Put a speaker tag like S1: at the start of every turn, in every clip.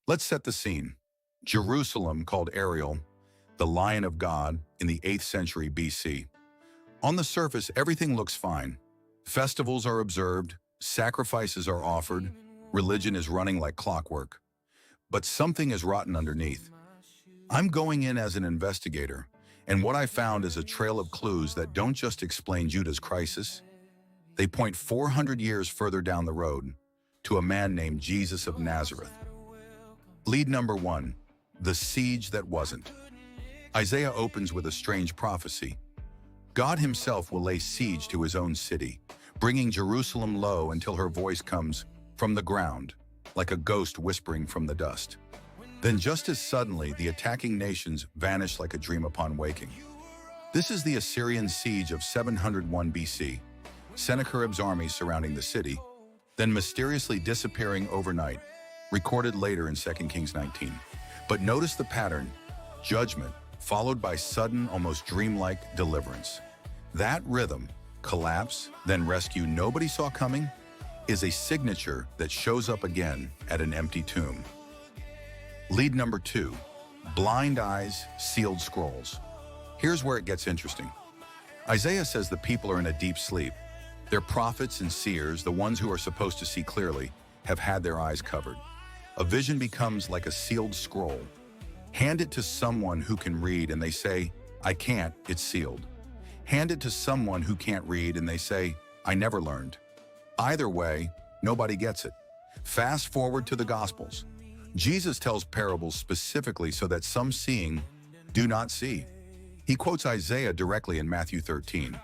S1: Let's set the scene. Jerusalem, called Ariel, the Lion of God, in the 8th century BC. On the surface, everything looks fine. Festivals are observed, sacrifices are offered, religion is running like clockwork. But something is rotten underneath. I'm going in as an investigator, and what I found is a trail of clues that don't just explain Judah's crisis. They point 400 years further down the road to a man named Jesus of Nazareth. Lead number 1, the siege that wasn't. Isaiah opens with a strange prophecy. God himself will lay siege to his own city, bringing Jerusalem low until her voice comes from the ground, like a ghost whispering from the dust. Then just as suddenly, the attacking nations vanish like a dream upon waking. This is the Assyrian siege of 701 BC, Sennacherib's army surrounding the city, then mysteriously disappearing overnight, recorded later in 2 Kings 19. But notice the pattern: judgment, followed by sudden, almost dreamlike deliverance. That rhythm, collapse, then rescue nobody saw coming, is a signature that shows up again at an empty tomb. Lead number 2, blind eyes, sealed scrolls. Here's where it gets interesting. Isaiah says the people are in a deep sleep. Their prophets and seers, the ones who are supposed to see clearly, have had their eyes covered. A vision becomes like a sealed scroll. Hand it to someone who can read and they say, "I can't, it's sealed." Hand it to someone who can't read and they say, "I never learned." Either way, nobody gets it. Fast forward to the Gospels. Jesus tells parables specifically so that some seeing do not see. He quotes Isaiah directly in Matthew 13.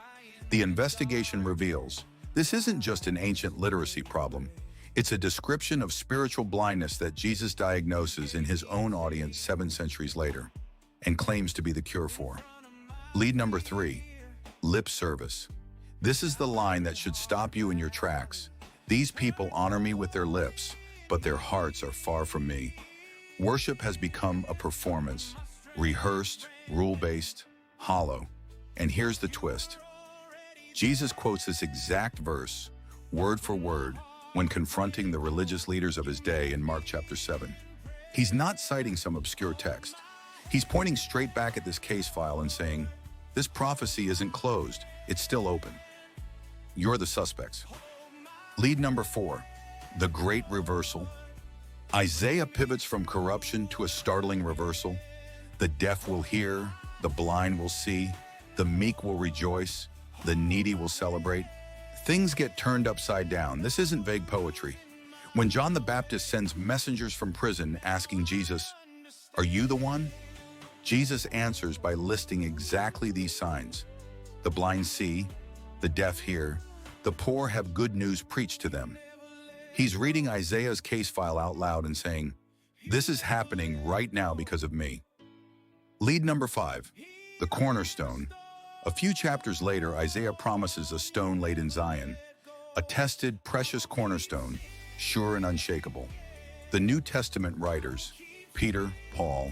S1: The investigation reveals this isn't just an ancient literacy problem. It's a description of spiritual blindness that Jesus diagnoses in his own audience 7 centuries later and claims to be the cure for. Lead number 3, lip service. This is the line that should stop you in your tracks. These people honor me with their lips, but their hearts are far from me. Worship has become a performance, rehearsed, rule-based, hollow. And here's the twist. Jesus quotes this exact verse, word for word, when confronting the religious leaders of his day in Mark chapter 7. He's not citing some obscure text. He's pointing straight back at this case file and saying, this prophecy isn't closed, it's still open. You're the suspects. Lead number 4, the great reversal. Isaiah pivots from corruption to a startling reversal. The deaf will hear, the blind will see, the meek will rejoice, the needy will celebrate. Things get turned upside down. This isn't vague poetry. When John the Baptist sends messengers from prison asking Jesus, "Are you the one?" Jesus answers by listing exactly these signs. The blind see, the deaf hear, the poor have good news preached to them. He's reading Isaiah's case file out loud and saying, this is happening right now because of me. Lead number 5, the cornerstone. A few chapters later, Isaiah promises a stone laid in Zion, a tested, precious cornerstone, sure and unshakable. The New Testament writers, Peter, Paul,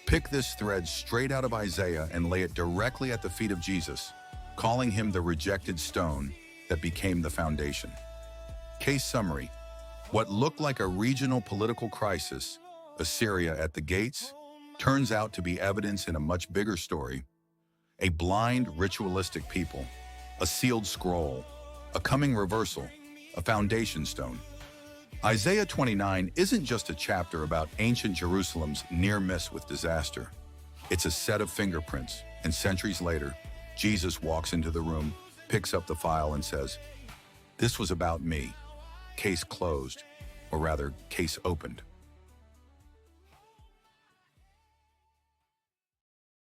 S1: pick this thread straight out of Isaiah and lay it directly at the feet of Jesus, calling him the rejected stone that became the foundation. Case summary: what looked like a regional political crisis, Assyria at the gates, turns out to be evidence in a much bigger story. A blind, ritualistic people, a sealed scroll, a coming reversal, a foundation stone. Isaiah 29 isn't just a chapter about ancient Jerusalem's near miss with disaster. It's a set of fingerprints, and centuries later, Jesus walks into the room, picks up the file and says, "This was about me. Case closed," or rather, case opened.